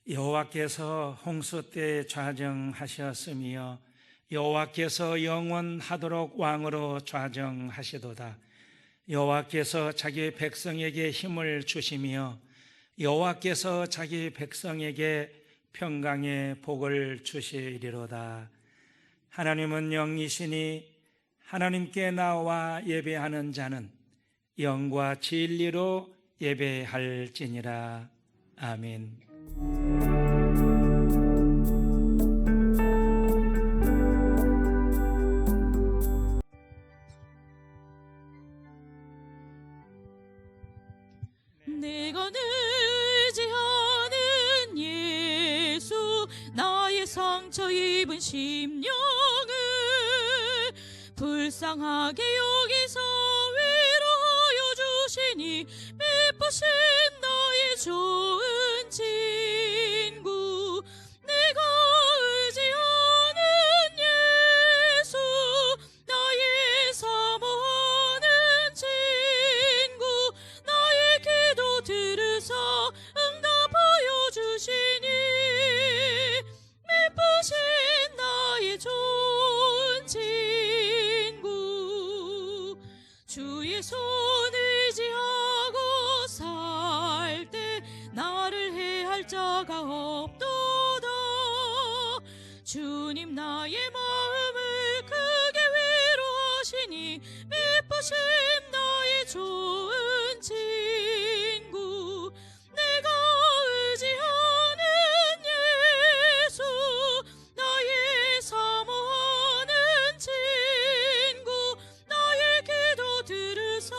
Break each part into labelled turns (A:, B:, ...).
A: 여호와께서 홍수 때 좌정하셨으며 여호와께서 영원하도록 왕으로 좌정하시도다. 여호와께서 자기 백성에게 힘을 주시며 여호와께서 자기 백성에게 평강의 복을 주시리로다. 하나님은 영이시니 하나님께 나와 예배하는 자는 영과 진리로 예배할지니라. 아멘.
B: 내가 의지하는 예수, 나의 상처 입은 심령을 불쌍하게 여기서 위로하여 주시니 미쁘신 나의 좋은 친구. 내가 의지하는 예수, 나의 사모하는 친구. 나의 기도 들으사 응답하여 주시니 미쁘신 나의 좋은 친구. 주의 손 의지하고 살 때 나를 해할 자가 없도다. 주님 나의 마음을 크게 위로하시니 미쁘신 나의 좋은 친구. 내가 의지하는 예수, 나의 사모하는 친구. 나의 기도 들으사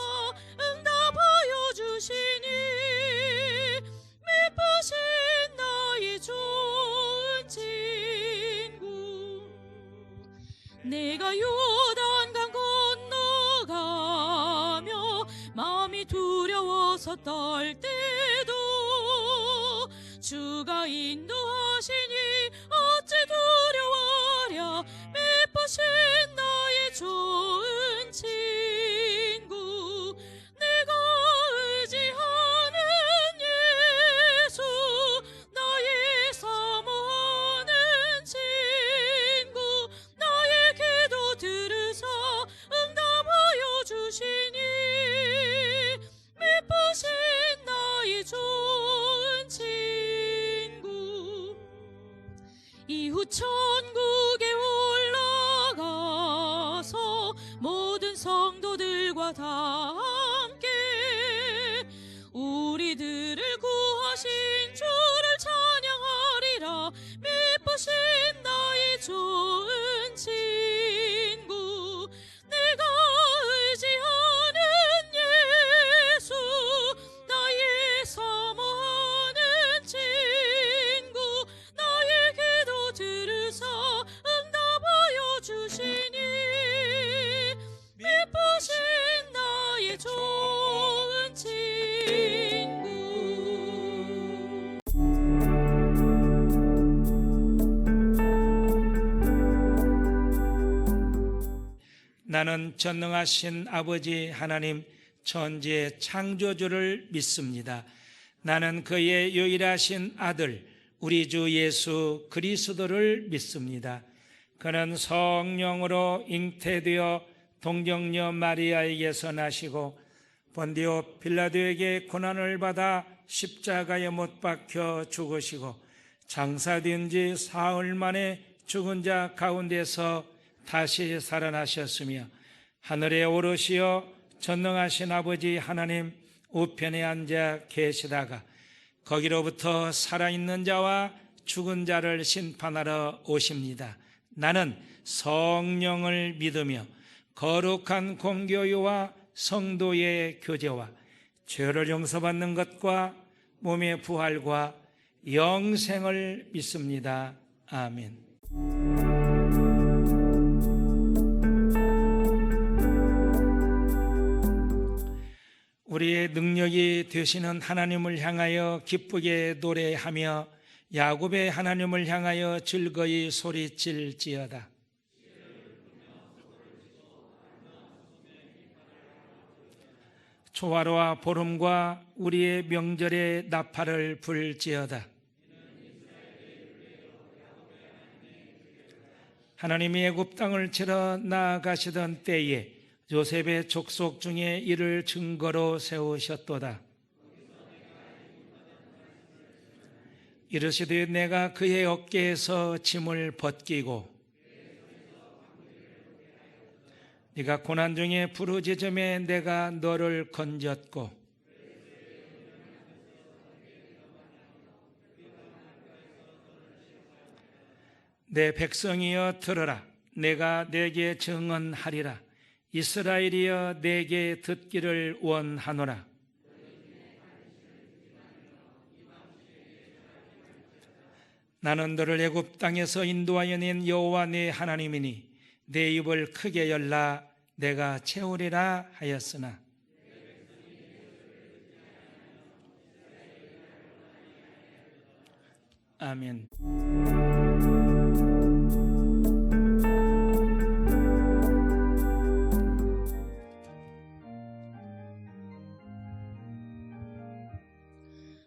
B: 응답하여 주시니 미쁘신 나의 좋은 친구. 내가 요단강 건너가며 마음이 두려워서 떨 때도 주가 인도하시니 어찌 두려워하랴. 미쁘신 나의 좋은 친구. 내가 의지하는 예수, 나의 사모하는 친구. 나의 기도 들으사 응답하여 주시니 미쁘신 나의 좋은 친구. 이후 천국에 올라가서 모든 성도들과 다 함께 우리들을 구하신 주를 찬양하리라. 미쁘신 나의 좋은 친구. 내가 의지하는 예수, 나의 사모하는 친구. 나의 기도 들으사 응답하여 주시니 미쁘신 나의 좋은 친구.
A: 나는 전능하신 아버지 하나님 천지의 창조주를 믿습니다. 나는 그의 유일하신 아들 우리 주 예수 그리스도를 믿습니다. 그는 성령으로 잉태되어 동정녀 마리아에게서 나시고 본디오 빌라도에게 고난을 받아 십자가에 못 박혀 죽으시고 장사된 지 사흘 만에 죽은 자 가운데서 다시 살아나셨으며 하늘에 오르시어 전능하신 아버지 하나님 우편에 앉아 계시다가 거기로부터 살아있는 자와 죽은 자를 심판하러 오십니다. 나는 성령을 믿으며 거룩한 공교유와 성도의 교제와 죄를 용서받는 것과 몸의 부활과 영생을 믿습니다. 아멘. 우리의 능력이 되시는 하나님을 향하여 기쁘게 노래하며 야곱의 하나님을 향하여 즐거이 소리칠지어다. 초하루와 보름과 우리의 명절에 나팔을 불지어다. 하나님이 애굽 땅을 치러 나아가시던 때에 요셉의 족속 중에 이를 증거로 세우셨도다. 이르시되 내가 그의 어깨에서 짐을 벗기고 네가 고난 중에 부르짖음에 내가 너를 건졌고 내 백성이여 들으라. 내가 내게 증언하리라. 이스라엘이여 내게 듣기를 원하노라. 나는 너를 애굽 땅에서 인도하여 낸 여호와 네 하나님이니 내 입을 크게 열라 내가 채우리라 하였으나 아멘.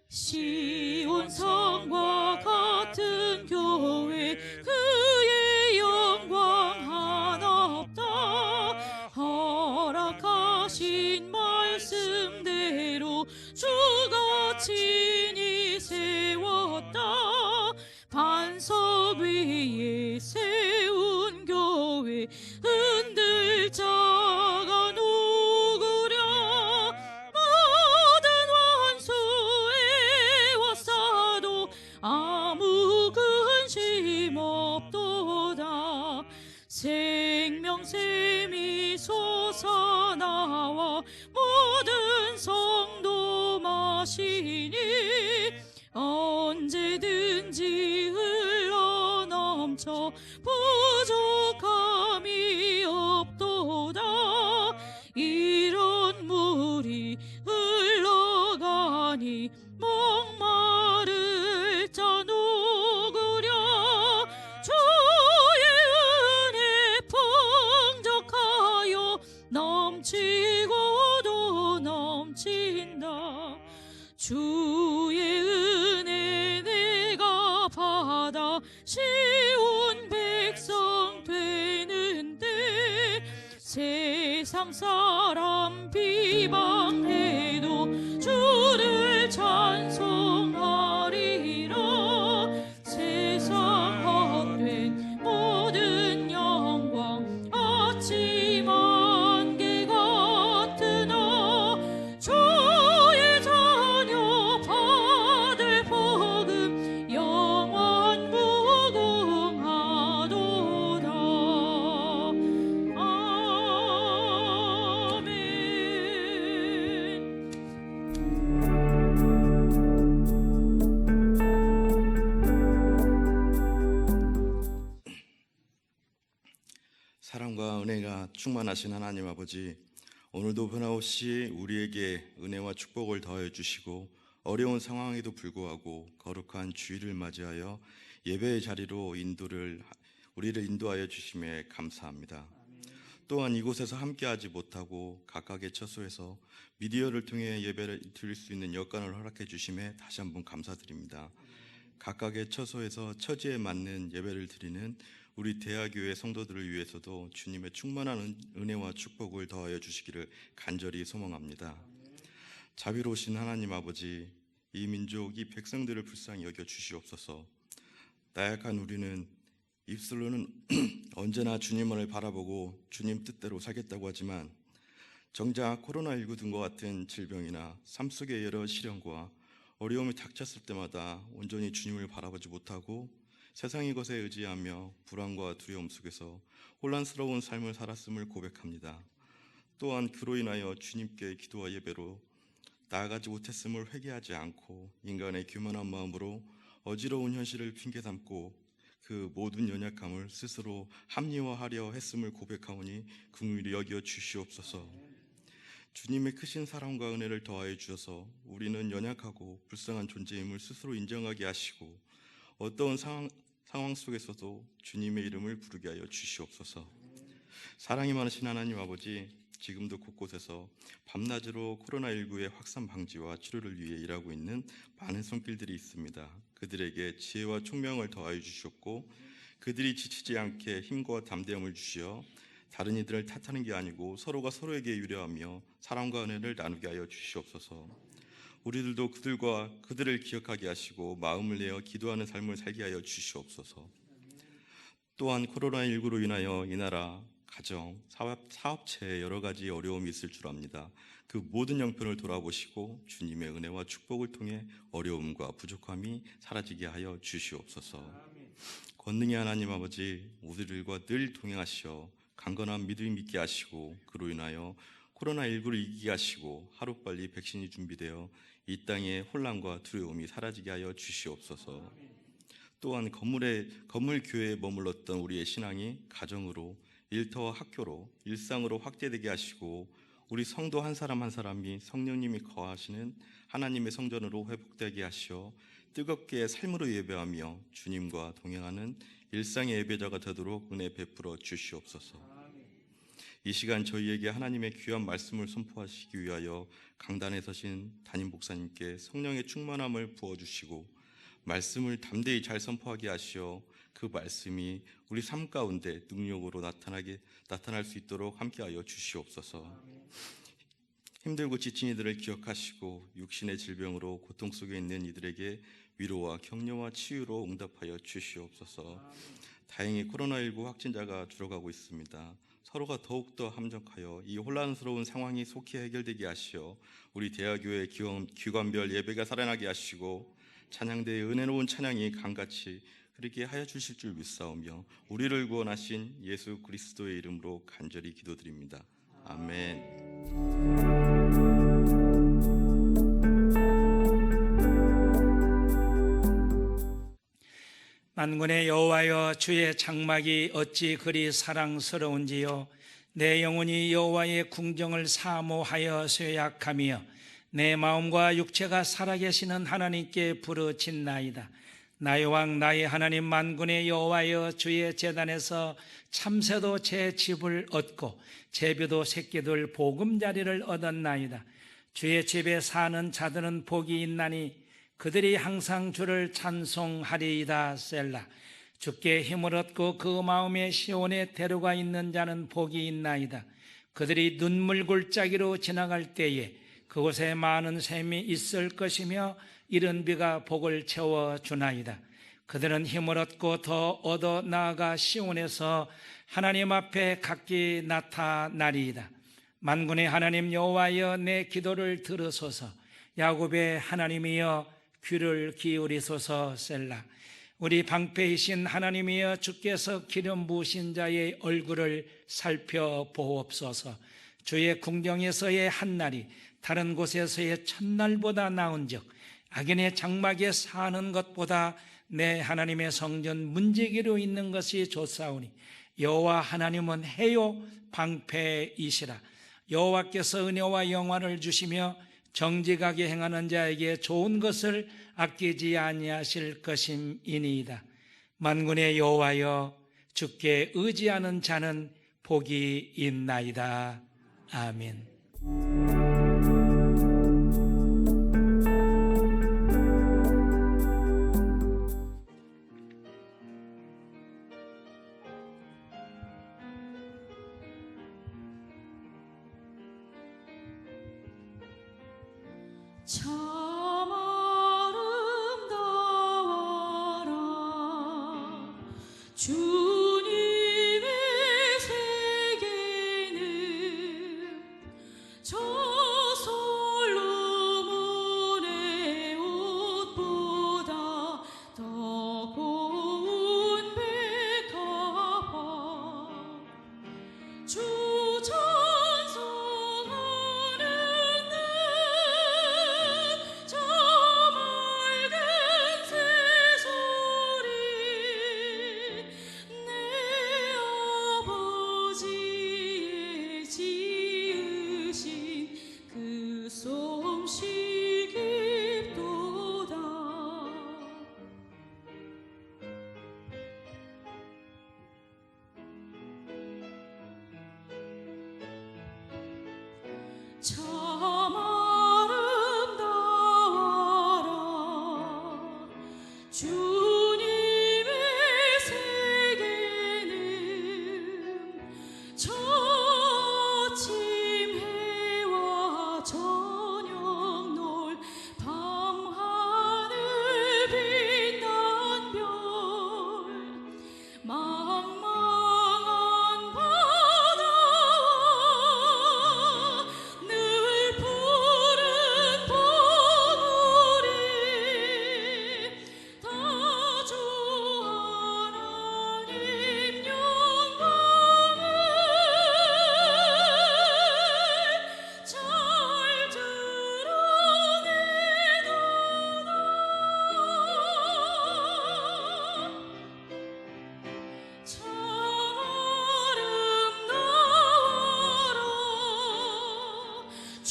B: 시온 성과 같은 교회 그의 영광 하나 없다. 허락하신 말씀대로 주가 친히 세웠다. 반석 위에 세운 교회 흔들 자가 누구랴. 모든 원수에 왔사도 아무 근심 없도다. 생명샘이 솟아나와 모든 성도 마시니 언제든지 흘러넘쳐 부족함이 없도다. 이런 물이 흘러가니 목마를 자 누구랴. 주의 은혜 풍족하여 넘치고도 넘친다. 주의 은혜 내가 받아 쉬운 백성 되는데 세상 사람 비방해도 주를 찬송하리라. 세상 헛된 모든 영광 아침 안개 같으나 주의 자녀 받을 복음 영원 무궁하도다. 아멘.
C: 사랑과 은혜가 충만하신 하나님 아버지, 오늘도 변함없이 우리에게 은혜와 축복을 더해 주시고 어려운 상황에도 불구하고 거룩한 주일을 맞이하여 예배의 자리로 우리를 인도하여 주심에 감사합니다. 또한 이곳에서 함께하지 못하고 각각의 처소에서 미디어를 통해 예배를 드릴 수 있는 여건을 허락해 주심에 다시 한번 감사드립니다. 각각의 처소에서 처지에 맞는 예배를 드리는 우리 대하교회 성도들을 위해서도 주님의 충만한 은혜와 축복을 더하여 주시기를 간절히 소망합니다. 자비로우신 하나님 아버지, 이 민족, 이 백성들을 불쌍히 여겨 주시옵소서. 나약한 우리는 입술로는 언제나 주님을 바라보고 주님 뜻대로 살겠다고 하지만 정작 코로나19 등과 같은 질병이나 삶 속의 여러 시련과 어려움이 닥쳤을 때마다 온전히 주님을 바라보지 못하고 세상의 것에 의지하며 불안과 두려움 속에서 혼란스러운 삶을 살았음을 고백합니다. 또한 그로 인하여 주님께 기도와 예배로 나아가지 못했음을 회개하지 않고 인간의 교만한 마음으로 어지러운 현실을 핑계 삼고 그 모든 연약함을 스스로 합리화하려 했음을 고백하오니 긍휼히 여겨 주시옵소서. 주님의 크신 사랑과 은혜를 더하여 주셔서 우리는 연약하고 불쌍한 존재임을 스스로 인정하게 하시고 어떠한 상황 속에서도 주님의 이름을 부르게 하여 주시옵소서. 사랑이 많으신 하나님 아버지, 지금도 곳곳에서 밤낮으로 코로나19의 확산 방지와 치료를 위해 일하고 있는 많은 손길들이 있습니다. 그들에게 지혜와 총명을 더하여 주셨고 그들이 지치지 않게 힘과 담대함을 주시어 다른 이들을 탓하는 게 아니고 서로가 서로에게 유려하며 사랑과 은혜를 나누게 하여 주시옵소서. 우리들도 그들을 기억하게 하시고 마음을 내어 기도하는 삶을 살게 하여 주시옵소서. 또한 코로나19로 인하여 이 나라, 가정, 사업체에 여러 가지 어려움이 있을 줄 압니다. 그 모든 형편을 돌아보시고 주님의 은혜와 축복을 통해 어려움과 부족함이 사라지게 하여 주시옵소서. 권능의 하나님 아버지, 우리들과 늘 동행하시어 강건한 믿음이 있게 하시고 그로 인하여 코로나19를 이기게 하시고 하루빨리 백신이 준비되어 이 땅의 혼란과 두려움이 사라지게 하여 주시옵소서. 또한 건물 교회에 머물렀던 우리의 신앙이 가정으로, 일터와 학교로, 일상으로 확대되게 하시고 우리 성도 한 사람 한 사람이 성령님이 거하시는 하나님의 성전으로 회복되게 하시어 뜨겁게 삶으로 예배하며 주님과 동행하는 일상의 예배자가 되도록 은혜 베풀어 주시옵소서. 이 시간 저희에게 하나님의 귀한 말씀을 선포하시기 위하여 강단에 서신 담임 목사님께 성령의 충만함을 부어주시고 말씀을 담대히 잘 선포하게 하시어 그 말씀이 우리 삶 가운데 능력으로 나타날 수 있도록 함께하여 주시옵소서. 힘들고 지친 이들을 기억하시고 육신의 질병으로 고통 속에 있는 이들에게 위로와 격려와 치유로 응답하여 주시옵소서. 다행히 코로나19 확진자가 줄어가고 있습니다. 서로가 더욱더 함정하여 이 혼란스러운 상황이 속히 해결되게 하시어 우리 대하교회 기관별 예배가 살아나게 하시고 찬양대의 은혜로운 찬양이 강같이 흐르게 하여 주실 줄 믿사오며 우리를 구원하신 예수 그리스도의 이름으로 간절히 기도드립니다. 아멘.
A: 만군의 여호와여, 주의 장막이 어찌 그리 사랑스러운지요. 내 영혼이 여호와의 궁정을 사모하여 쇠약하며 내 마음과 육체가 살아계시는 하나님께 부르짖나이다. 나의 왕 나의 하나님 만군의 여호와여, 주의 제단에서 참새도 제 집을 얻고 제비도 새끼들 보금자리를 얻었나이다. 주의 집에 사는 자들은 복이 있나니 그들이 항상 주를 찬송하리이다. 셀라. 주께 힘을 얻고 그 마음의 시온에 데려가 있는 자는 복이 있나이다. 그들이 눈물 골짜기로 지나갈 때에 그곳에 많은 샘이 있을 것이며 이른 비가 복을 채워주나이다. 그들은 힘을 얻고 더 얻어 나아가 시온에서 하나님 앞에 각기 나타나리이다. 만군의 하나님 여호와여, 내 기도를 들으소서. 야곱의 하나님이여, 귀를 기울이소서. 셀라. 우리 방패이신 하나님이여, 주께서 기름 부으신 자의 얼굴을 살펴보옵소서. 주의 궁정에서의 한날이 다른 곳에서의 첫날보다 나은즉 악인의 장막에 사는 것보다 내 하나님의 성전 문지기로 있는 것이 좋사오니 여호와 하나님은 해요 방패이시라. 여호와께서 은혜와 영화를 주시며 정직하게 행하는 자에게 좋은 것을 아끼지 아니하실 것임이니이다. 만군의 여호와여, 주께 의지하는 자는 복이 있나이다. 아멘.
B: 참 아름다워라 주님의 세계는 저 솔로몬의 옷보다 더 고운 백합화 주 지으신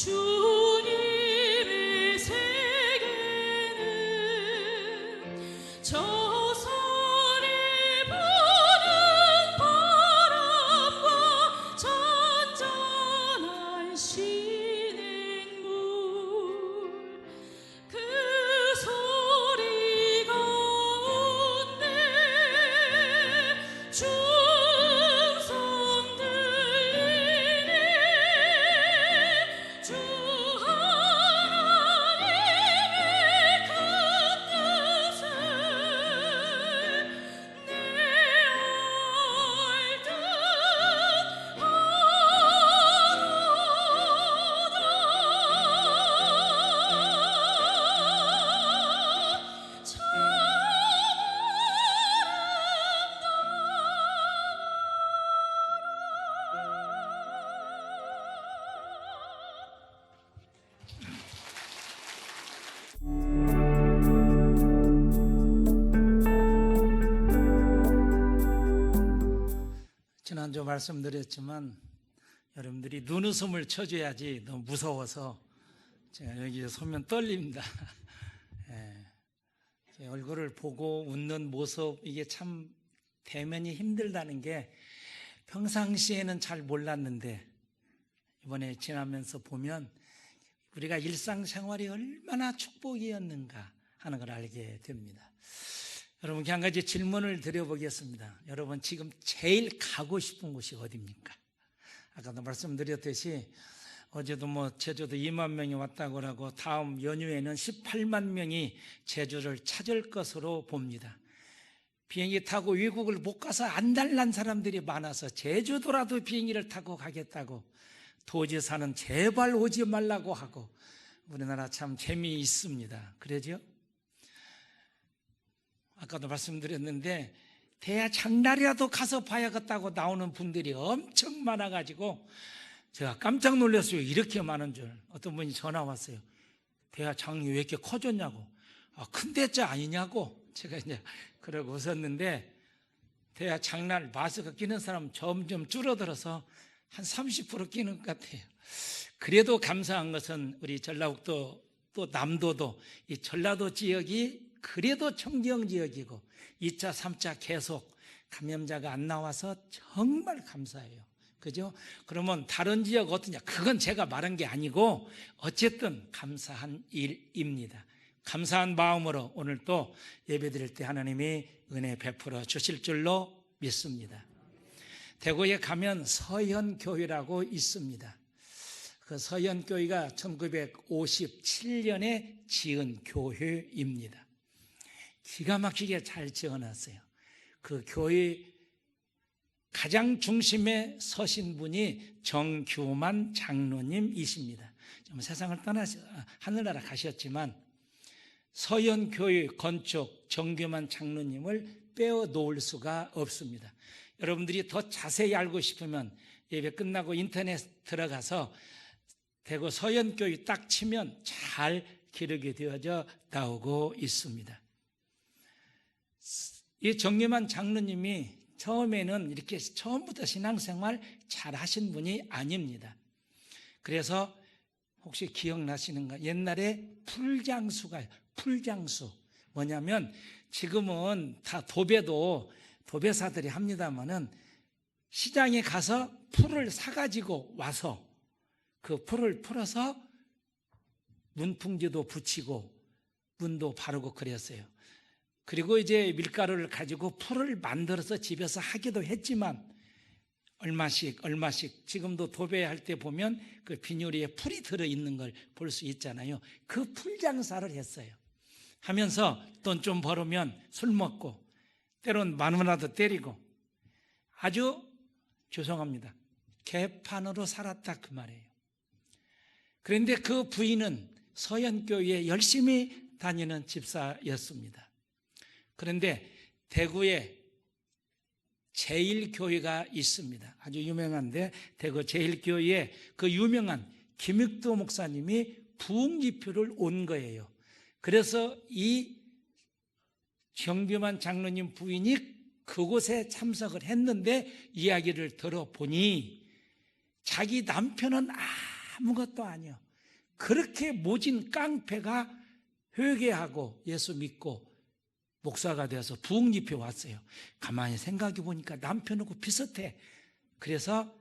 B: 주님의 세계는 저 산에 부는 바람과 잔잔한 시냇물 그 소리 가운데 충성 들리네 주 하나님의 큰 뜻을 내 알듯 하도다 참
A: 지난주 말씀드렸지만 여러분들이 눈웃음을 쳐줘야지 너무 무서워서 제가 여기에 서면 떨립니다. 제 얼굴을 보고 웃는 모습, 이게 참 대면이 힘들다는 게 평상시에는 잘 몰랐는데 이번에 지나면서 보면 우리가 일상생활이 얼마나 축복이었는가 하는 걸 알게 됩니다. 여러분께 한 가지 질문을 드려보겠습니다. 여러분 지금 제일 가고 싶은 곳이 어디입니까? 아까도 말씀드렸듯이 어제도 제주도 2만 명이 왔다고 하고 다음 연휴에는 18만 명이 제주를 찾을 것으로 봅니다. 비행기 타고 외국을 못 가서 안달난 사람들이 많아서 제주도라도 비행기를 타고 가겠다고, 도지사는 제발 오지 말라고 하고, 우리나라 참 재미있습니다. 그러죠? 아까도 말씀드렸는데 대야 장날이라도 가서 봐야겠다고 나오는 분들이 엄청 많아가지고 제가 깜짝 놀랐어요. 이렇게 많은 줄. 어떤 분이 전화 왔어요. 대야 장이 왜 이렇게 커졌냐고. 큰 대자 아니냐고. 제가 이제 그러고 웃었는데 대야 장날 마스크 끼는 사람 점점 줄어들어서 한 30% 끼는 것 같아요. 그래도 감사한 것은 우리 전라북도 또 남도도 이 전라도 지역이 그래도 청정 지역이고 2차, 3차 계속 감염자가 안 나와서 정말 감사해요. 그죠? 그러면 다른 지역 어떠냐? 그건 제가 말한 게 아니고 어쨌든 감사한 일입니다. 감사한 마음으로 오늘 또 예배드릴 때 하나님이 은혜 베풀어 주실 줄로 믿습니다. 대구에 가면 서현교회라고 있습니다. 그 서현교회가 1957년에 지은 교회입니다. 기가 막히게 잘 지어놨어요. 그 교회 가장 중심에 서신 분이 정규만 장로님이십니다. 세상을 떠나서 하늘나라 가셨지만 서현교회 건축 정규만 장로님을 빼어 놓을 수가 없습니다. 여러분들이 더 자세히 알고 싶으면 예배 끝나고 인터넷 들어가서 대구 서현교회 딱 치면 잘 기록이 되어져 나오고 있습니다. 이 정규만 장로님이 처음에는 이렇게 처음부터 신앙생활 잘 하신 분이 아닙니다. 그래서 혹시 기억나시는가? 옛날에 풀장수가, 풀장수 뭐냐면 지금은 다 도배사들이 합니다만은 시장에 가서 풀을 사가지고 와서 그 풀을 풀어서 문풍지도 붙이고 문도 바르고 그랬어요. 그리고 이제 밀가루를 가지고 풀을 만들어서 집에서 하기도 했지만 얼마씩 지금도 도배할 때 보면 그 비닐에 풀이 들어있는 걸 볼 수 있잖아요. 그 풀장사를 했어요. 하면서 돈 좀 벌으면 술 먹고 때론 마누라도 때리고 아주 죄송합니다. 개판으로 살았다 그 말이에요. 그런데 그 부인은 서현교회에 열심히 다니는 집사였습니다. 그런데 대구에 제일교회가 있습니다. 아주 유명한데 대구 제일교회에 그 유명한 김익도 목사님이 부흥지표를 온 거예요. 그래서 이 정규만 장로님 부인이 그곳에 참석을 했는데 이야기를 들어보니 자기 남편은 아무것도 아니요. 그렇게 모진 깡패가 회개하고 예수 믿고 목사가 되어서 부흥집회 왔어요. 가만히 생각해 보니까 남편하고 비슷해. 그래서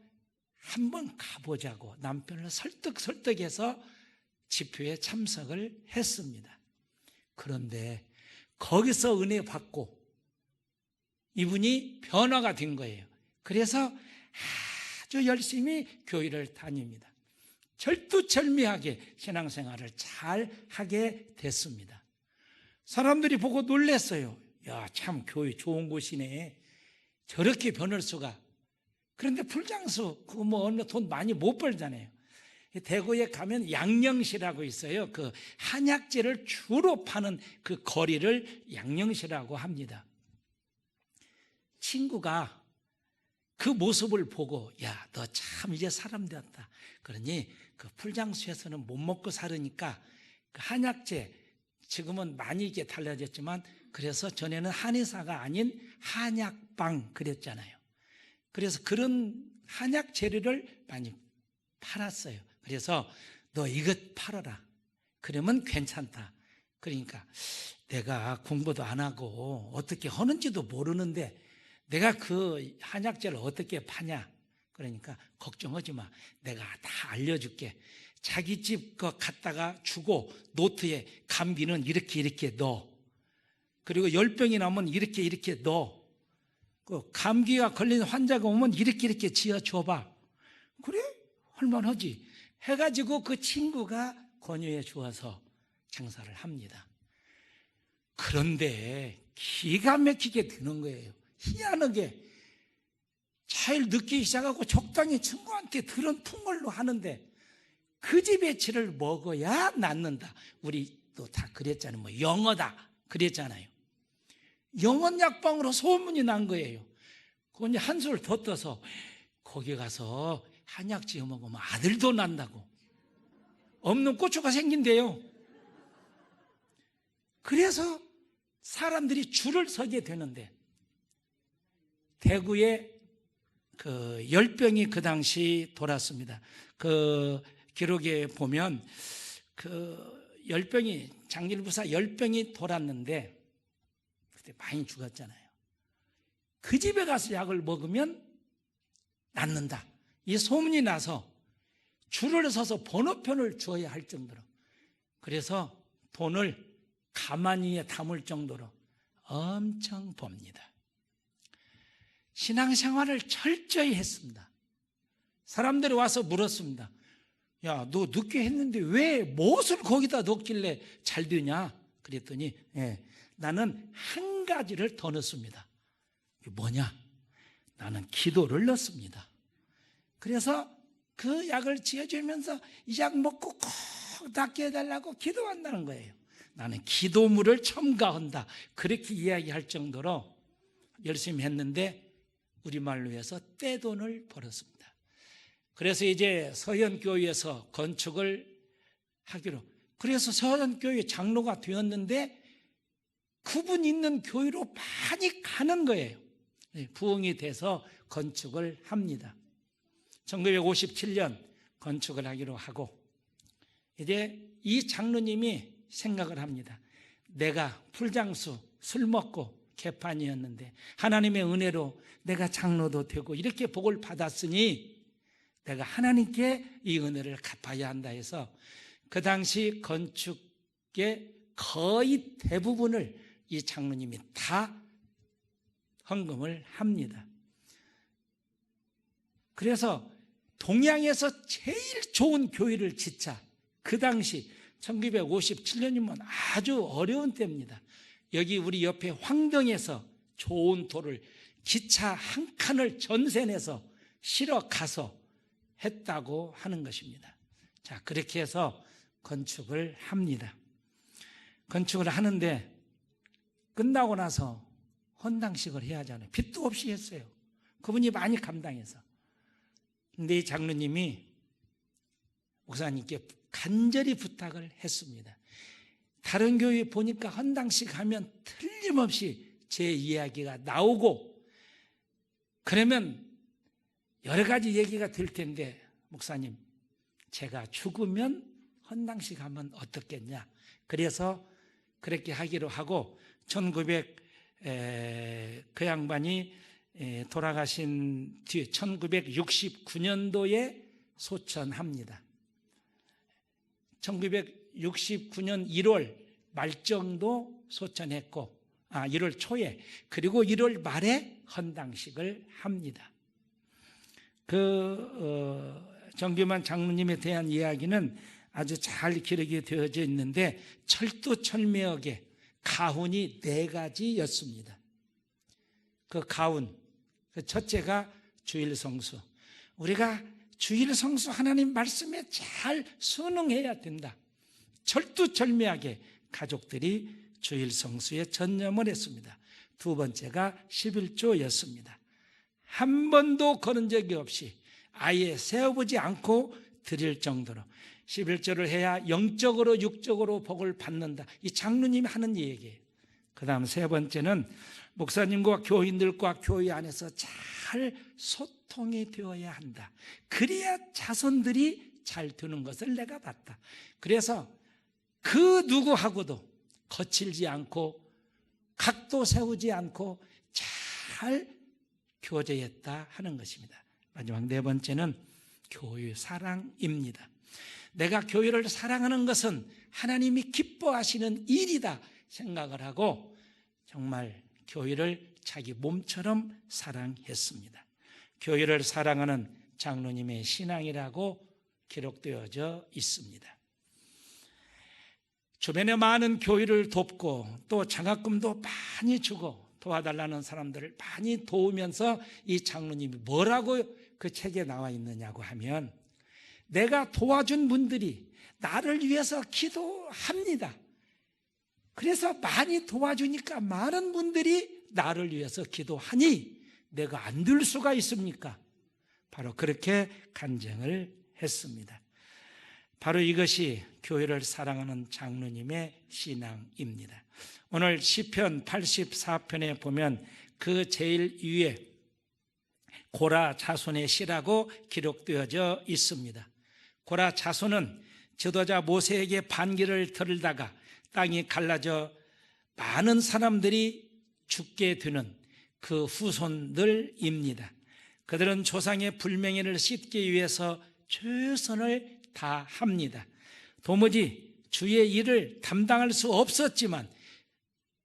A: 한번 가보자고 남편을 설득해서 집회에 참석을 했습니다. 그런데 거기서 은혜 받고 이분이 변화가 된 거예요. 그래서 아주 열심히 교회를 다닙니다. 절두절미하게 신앙생활을 잘 하게 됐습니다. 사람들이 보고 놀랐어요. 야, 참 교회 좋은 곳이네. 저렇게 변할 수가. 그런데 풀장수 그거 뭐 어느 돈 많이 못 벌잖아요. 대구에 가면 양령시라고 있어요. 그 한약재를 주로 파는 그 거리를 양령시라고 합니다. 친구가 그 모습을 보고 야, 너 참 이제 사람 되었다. 그러니 그 풀장수에서는 못 먹고 살으니까 그 한약재 지금은 많이 이게 달라졌지만 그래서 전에는 한의사가 아닌 한약방 그랬잖아요. 그래서 그런 한약 재료를 많이 팔았어요. 그래서 너 이것 팔아라. 그러면 괜찮다. 그러니까 내가 공부도 안 하고 어떻게 하는지도 모르는데 내가 그 한약재를 어떻게 파냐? 그러니까 걱정하지 마. 내가 다 알려줄게. 자기 집 거 갖다가 주고 노트에 감기는 이렇게 넣어. 그리고 열병이 나면 이렇게 넣어. 그 감기가 걸린 환자가 오면 이렇게 지어줘봐. 그래? 할만하지. 해가지고 그 친구가 권유해 주어서 장사를 합니다. 그런데 기가 막히게 되는 거예요. 희한하게 제일 늦게 시작하고 적당히 친구한테 들은 풍물로 하는데 그 집의 치를 먹어야 낫는다. 우리도 다 그랬잖아요. 뭐 영어다 그랬잖아요. 영원 약방으로 소문이 난 거예요. 그건 한술 더 떠서 거기 가서 한약 지어 먹으면 아들도 난다고. 없는 고추가 생긴대요. 그래서 사람들이 줄을 서게 되는데 대구에 그 열병이 그 당시 돌았습니다. 그 기록에 보면 그 열병이 장길부사 열병이 돌았는데 그때 많이 죽었잖아요. 그 집에 가서 약을 먹으면 낫는다. 이 소문이 나서 줄을 서서 번호편을 줘야 할 정도로 그래서 돈을 가만히에 담을 정도로 엄청 봅니다. 신앙생활을 철저히 했습니다. 사람들이 와서 물었습니다. 야, 너 늦게 했는데 왜 무엇을 거기다 넣길래 잘 되냐? 그랬더니 나는 한 가지를 더 넣습니다. 그게 뭐냐? 나는 기도를 넣습니다. 그래서 그 약을 지어주면서 이 약 먹고 꼭 낫게 해달라고 기도한다는 거예요. 나는 기도물을 첨가한다. 그렇게 이야기할 정도로 열심히 했는데 우리말로 해서 떼돈을 벌었습니다. 그래서 이제 서현교회에서 건축을 하기로 그래서 서현교회 장로가 되었는데 그분 있는 교회로 많이 가는 거예요. 부흥이 돼서 건축을 합니다. 1957년 건축을 하기로 하고 이제 이 장로님이 생각을 합니다. 내가 풀장수 술 먹고 개판이었는데 하나님의 은혜로 내가 장로도 되고 이렇게 복을 받았으니 내가 하나님께 이 은혜를 갚아야 한다 해서 그 당시 건축의 거의 대부분을 이 장로님이 다 헌금을 합니다. 그래서 동양에서 제일 좋은 교회를 짓자. 그 당시 1957년이면 아주 어려운 때입니다. 여기 우리 옆에 황동에서 좋은 돌을 기차 한 칸을 전세내서 실어 가서 했다고 하는 것입니다. 자, 그렇게 해서 건축을 합니다. 건축을 하는데 끝나고 나서 헌당식을 해야 하잖아요. 빚도 없이 했어요. 그분이 많이 감당해서. 근데 이 장로님이 목사님께 간절히 부탁을 했습니다. 다른 교회 보니까 헌당식 하면 틀림없이 제 이야기가 나오고 그러면 여러 가지 얘기가 될 텐데 목사님 제가 죽으면 헌당식 하면 어떻겠냐. 그래서 그렇게 하기로 하고 그 양반이 돌아가신 뒤 1969년도에 소천합니다. 1969년 1월 말정도 소천했고 1월 초에 그리고 1월 말에 헌당식을 합니다. 정규만 장로님에 대한 이야기는 아주 잘 기록이 되어져 있는데 철두철미하게 가훈이 4가지였습니다. 그 가훈, 첫째가 주일성수. 우리가 주일성수 하나님 말씀에 잘 순응해야 된다. 철두철미하게 가족들이 주일성수에 전념을 했습니다. 두 번째가 11조였습니다. 한 번도 거는 적이 없이 아예 세어보지 않고 드릴 정도로 11조를 해야 영적으로 육적으로 복을 받는다. 이 장로님이 하는 얘기예요. 그 다음 세 번째는 목사님과 교인들과 교회 안에서 잘 소통이 되어야 한다. 그래야 자손들이 잘 되는 것을 내가 봤다. 그래서 그 누구하고도 거칠지 않고 각도 세우지 않고 잘 교제했다 하는 것입니다. 마지막 4번째는 교회 사랑입니다. 내가 교회를 사랑하는 것은 하나님이 기뻐하시는 일이다 생각을 하고 정말 교회를 자기 몸처럼 사랑했습니다. 교회를 사랑하는 장로님의 신앙이라고 기록되어져 있습니다. 주변에 많은 교회를 돕고 또 장학금도 많이 주고 도와달라는 사람들을 많이 도우면서 이 장로님이 뭐라고 그 책에 나와 있느냐고 하면 내가 도와준 분들이 나를 위해서 기도합니다. 그래서 많이 도와주니까 많은 분들이 나를 위해서 기도하니 내가 안 들 수가 있습니까? 바로 그렇게 간증을 했습니다. 바로 이것이 교회를 사랑하는 장로님의 신앙입니다. 오늘 시편 84편에 보면 그 제일 위에 고라 자손의 시라고 기록되어져 있습니다. 고라 자손은 지도자 모세에게 반기를 들다가 땅이 갈라져 많은 사람들이 죽게 되는 그 후손들입니다. 그들은 조상의 불명예를 씻기 위해서 최선을 다합니다. 도무지 주의 일을 담당할 수 없었지만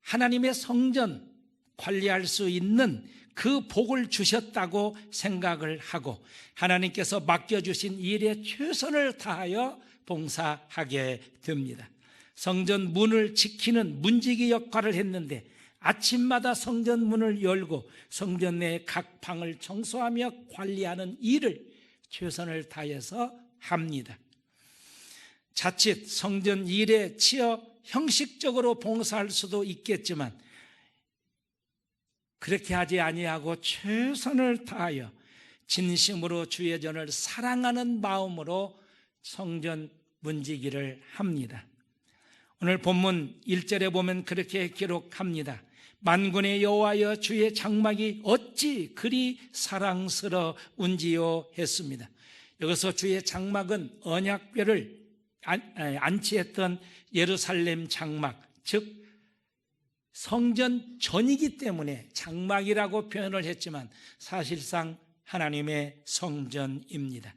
A: 하나님의 성전 관리할 수 있는 그 복을 주셨다고 생각을 하고 하나님께서 맡겨주신 일에 최선을 다하여 봉사하게 됩니다. 성전 문을 지키는 문지기 역할을 했는데 아침마다 성전 문을 열고 성전 내 각 방을 청소하며 관리하는 일을 최선을 다해서 합니다. 자칫 성전 일에 치여 형식적으로 봉사할 수도 있겠지만 그렇게 하지 아니하고 최선을 다하여 진심으로 주의 전을 사랑하는 마음으로 성전 문지기를 합니다. 오늘 본문 1절에 보면 그렇게 기록합니다. 만군의 여호와여 주의 장막이 어찌 그리 사랑스러운지요 했습니다. 여기서 주의 장막은 언약궤를 안치했던 예루살렘 장막, 즉 성전 전이기 때문에 장막이라고 표현을 했지만 사실상 하나님의 성전입니다.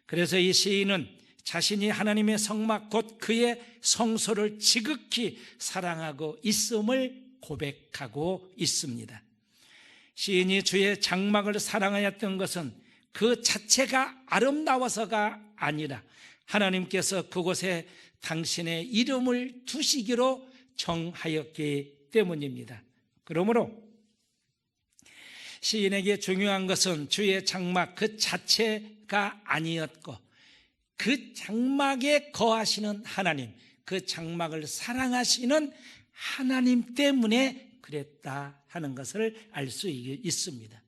A: 그래서 이 시인은 자신이 하나님의 성막 곧 그의 성소를 지극히 사랑하고 있음을 고백하고 있습니다. 시인이 주의 장막을 사랑하였던 것은 그 자체가 아름다워서가 아니라 하나님께서 그곳에 당신의 이름을 두시기로 정하였기 때문입니다. 그러므로 시인에게 중요한 것은 주의 장막 그 자체가 아니었고 그 장막에 거하시는 하나님, 그 장막을 사랑하시는 하나님 때문에 그랬다 하는 것을 알 수 있습니다.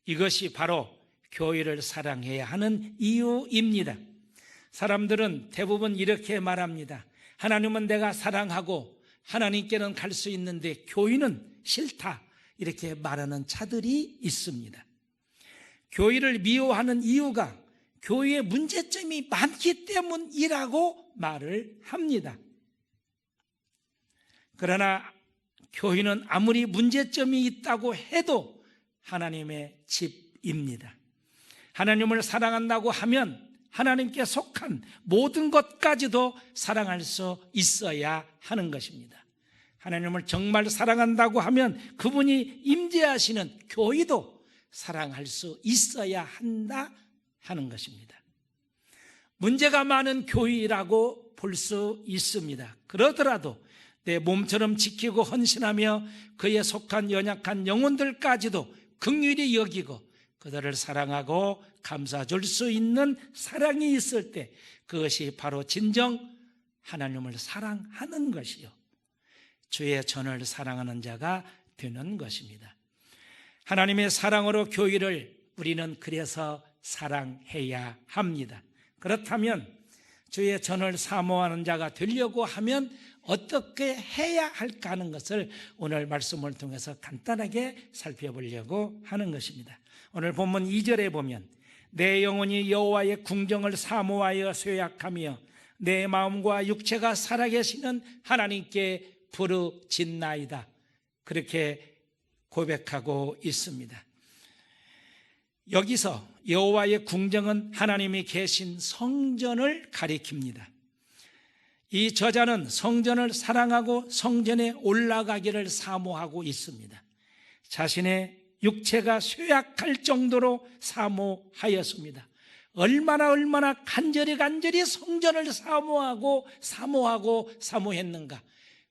A: 이것이 바로 교회를 사랑해야 하는 이유입니다. 사람들은 대부분 이렇게 말합니다. 하나님은 내가 사랑하고 하나님께는 갈 수 있는데 교회는 싫다, 이렇게 말하는 자들이 있습니다. 교회를 미워하는 이유가 교회에 문제점이 많기 때문이라고 말을 합니다. 그러나 교회는 아무리 문제점이 있다고 해도 하나님의 집입니다. 하나님을 사랑한다고 하면 하나님께 속한 모든 것까지도 사랑할 수 있어야 하는 것입니다. 하나님을 정말 사랑한다고 하면 그분이 임재하시는 교회도 사랑할 수 있어야 한다 하는 것입니다. 문제가 많은 교회라고 볼 수 있습니다. 그러더라도 내 몸처럼 지키고 헌신하며 그에 속한 연약한 영혼들까지도 긍휼히 여기고 그들을 사랑하고 감싸줄 수 있는 사랑이 있을 때 그것이 바로 진정 하나님을 사랑하는 것이요 주의 전을 사랑하는 자가 되는 것입니다. 하나님의 사랑으로 교회를 우리는 그래서 사랑해야 합니다. 그렇다면 주의 전을 사모하는 자가 되려고 하면 어떻게 해야 할까 하는 것을 오늘 말씀을 통해서 간단하게 살펴보려고 하는 것입니다. 오늘 본문 2절에 보면 내 영혼이 여호와의 궁정을 사모하여 쇠약하며 내 마음과 육체가 살아계시는 하나님께 부르짖나이다. 그렇게 고백하고 있습니다. 여기서 여호와의 궁정은 하나님이 계신 성전을 가리킵니다. 이 저자는 성전을 사랑하고 성전에 올라가기를 사모하고 있습니다. 자신의 육체가 쇠약할 정도로 사모하였습니다. 얼마나 간절히 성전을 사모했는가.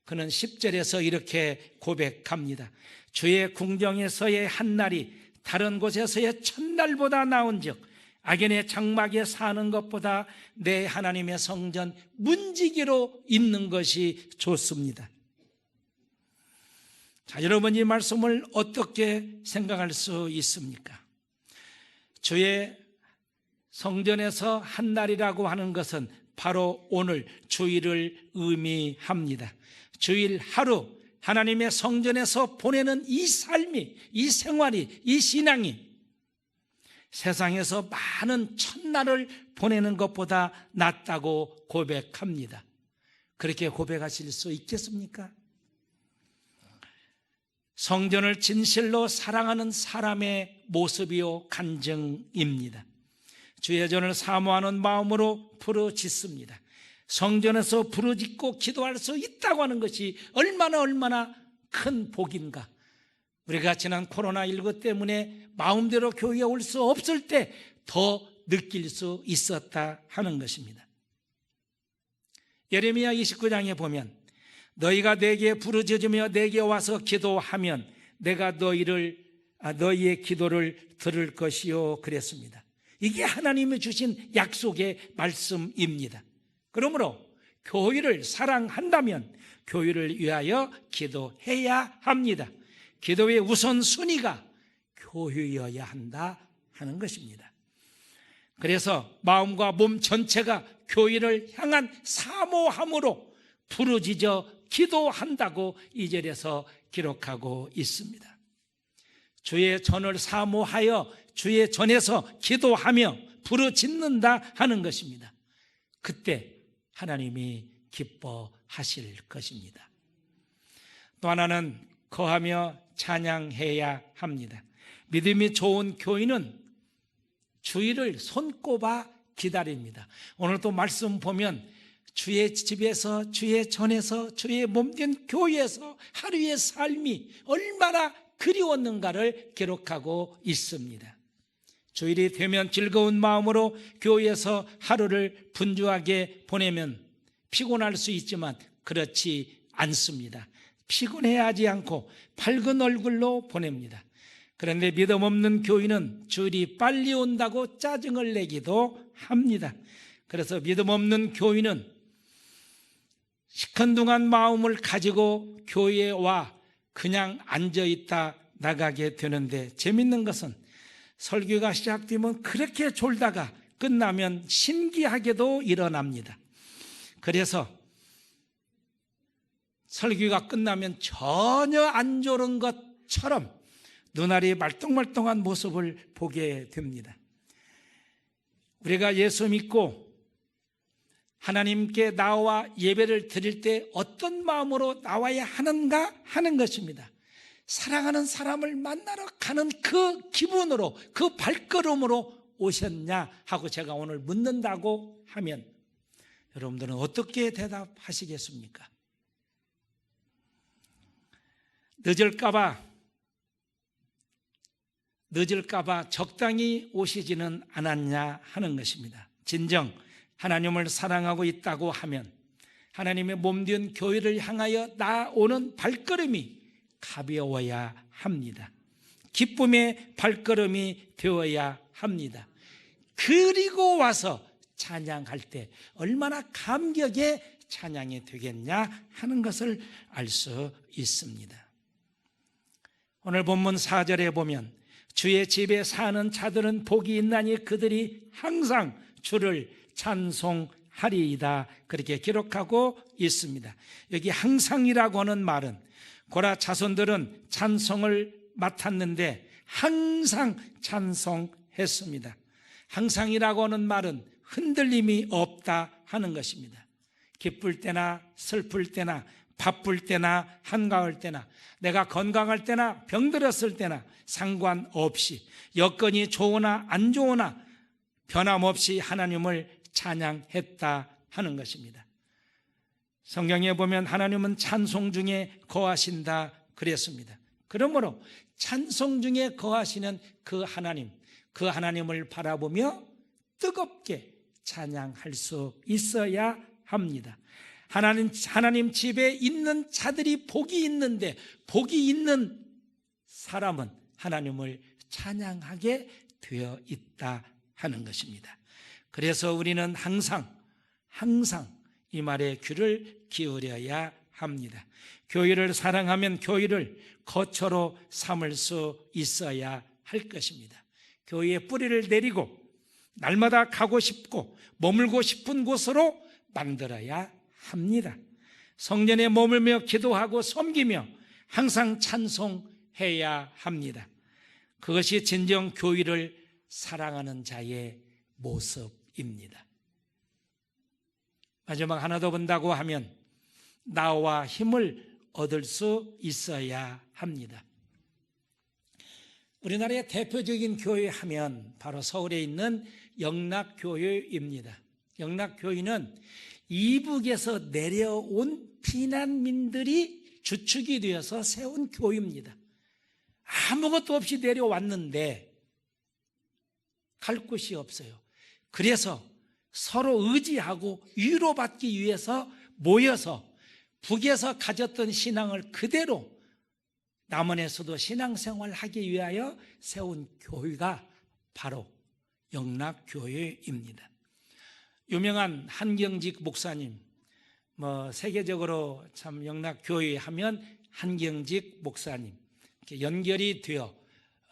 A: 그는 10절에서 이렇게 고백합니다. 주의 궁정에서의 한날이 다른 곳에서의 첫날보다 나은즉 악인의 장막에 사는 것보다 내 하나님의 성전 문지기로 있는 것이 좋습니다. 자, 여러분 이 말씀을 어떻게 생각할 수 있습니까? 주의 성전에서 한날이라고 하는 것은 바로 오늘 주일을 의미합니다. 주일 하루 하나님의 성전에서 보내는 이 삶이, 이 생활이, 이 신앙이 세상에서 많은 첫날을 보내는 것보다 낫다고 고백합니다. 그렇게 고백하실 수 있겠습니까? 성전을 진실로 사랑하는 사람의 모습이요 간증입니다. 주의 전을 사모하는 마음으로 부르짖습니다. 성전에서 부르짖고 기도할 수 있다고 하는 것이 얼마나 큰 복인가. 우리가 지난 코로나19 때문에 마음대로 교회에 올 수 없을 때 더 느낄 수 있었다 하는 것입니다. 예레미야 29장에 보면 너희가 내게 부르짖으며 내게 와서 기도하면 내가 너희의 기도를 들을 것이요 그랬습니다. 이게 하나님이 주신 약속의 말씀입니다. 그러므로 교회를 사랑한다면 교회를 위하여 기도해야 합니다. 기도의 우선순위가 교회여야 한다 하는 것입니다. 그래서 마음과 몸 전체가 교회를 향한 사모함으로 부르짖어 기도한다고 2절에서 기록하고 있습니다. 주의 전을 사모하여 주의 전에서 기도하며 부르짖는다 하는 것입니다. 그때 하나님이 기뻐하실 것입니다. 또 하나는 거하며 찬양해야 합니다. 믿음이 좋은 교인은 주일을 손꼽아 기다립니다. 오늘 또 말씀 보면 주의 집에서, 주의 전에서, 주의 몸된 교회에서 하루의 삶이 얼마나 그리웠는가를 기록하고 있습니다. 주일이 되면 즐거운 마음으로 교회에서 하루를 분주하게 보내면 피곤할 수 있지만 그렇지 않습니다. 피곤해하지 않고 밝은 얼굴로 보냅니다. 그런데 믿음 없는 교인은 주일이 빨리 온다고 짜증을 내기도 합니다. 그래서 믿음 없는 교인은 시큰둥한 마음을 가지고 교회에 와 그냥 앉아있다 나가게 되는데 재밌는 것은 설교가 시작되면 그렇게 졸다가 끝나면 신기하게도 일어납니다. 그래서 설교가 끝나면 전혀 안 졸은 것처럼 눈알이 말똥말똥한 모습을 보게 됩니다. 우리가 예수 믿고 하나님께 나와 예배를 드릴 때 어떤 마음으로 나와야 하는가 하는 것입니다. 사랑하는 사람을 만나러 가는 그 기분으로, 그 발걸음으로 오셨냐 하고 제가 오늘 묻는다고 하면 여러분들은 어떻게 대답하시겠습니까? 늦을까봐 적당히 오시지는 않았냐 하는 것입니다. 진정 하나님을 사랑하고 있다고 하면 하나님의 몸된 교회를 향하여 나오는 발걸음이 가벼워야 합니다. 기쁨의 발걸음이 되어야 합니다. 그리고 와서 찬양할 때 얼마나 감격의 찬양이 되겠냐 하는 것을 알 수 있습니다. 오늘 본문 4절에 보면 주의 집에 사는 자들은 복이 있나니 그들이 항상 주를 찬송하리이다, 그렇게 기록하고 있습니다. 여기 항상이라고 하는 말은 고라 자손들은 찬송을 맡았는데 항상 찬송했습니다. 항상이라고 하는 말은 흔들림이 없다 하는 것입니다. 기쁠 때나 슬플 때나 바쁠 때나 한가할 때나 내가 건강할 때나 병들었을 때나 상관없이 여건이 좋으나 안 좋으나 변함없이 하나님을 찬양했다 하는 것입니다. 성경에 보면 하나님은 찬송 중에 거하신다 그랬습니다. 그러므로 찬송 중에 거하시는 그 하나님을 바라보며 뜨겁게 찬양할 수 있어야 합니다. 하나님 집에 있는 자들이 복이 있는데 복이 있는 사람은 하나님을 찬양하게 되어 있다 하는 것입니다. 그래서 우리는 항상 이 말에 귀를 기울여야 합니다. 교회를 사랑하면 교회를 거처로 삼을 수 있어야 할 것입니다. 교회의 뿌리를 내리고 날마다 가고 싶고 머물고 싶은 곳으로 만들어야 합니다. 성전에 머물며 기도하고 섬기며 항상 찬송해야 합니다. 그것이 진정 교회를 사랑하는 자의 모습입니다. 마지막 하나 더 본다고 하면 나와 힘을 얻을 수 있어야 합니다. 우리나라의 대표적인 교회 하면 바로 서울에 있는 영락교회입니다. 영락교회는 이북에서 내려온 피난민들이 주축이 되어서 세운 교회입니다. 아무것도 없이 내려왔는데 갈 곳이 없어요. 그래서 서로 의지하고 위로받기 위해서 모여서 북에서 가졌던 신앙을 그대로 남원에서도 신앙생활을 하기 위하여 세운 교회가 바로 영락교회입니다. 유명한 한경직 목사님, 세계적으로 참 영락교회 하면 한경직 목사님 이렇게 연결이 되어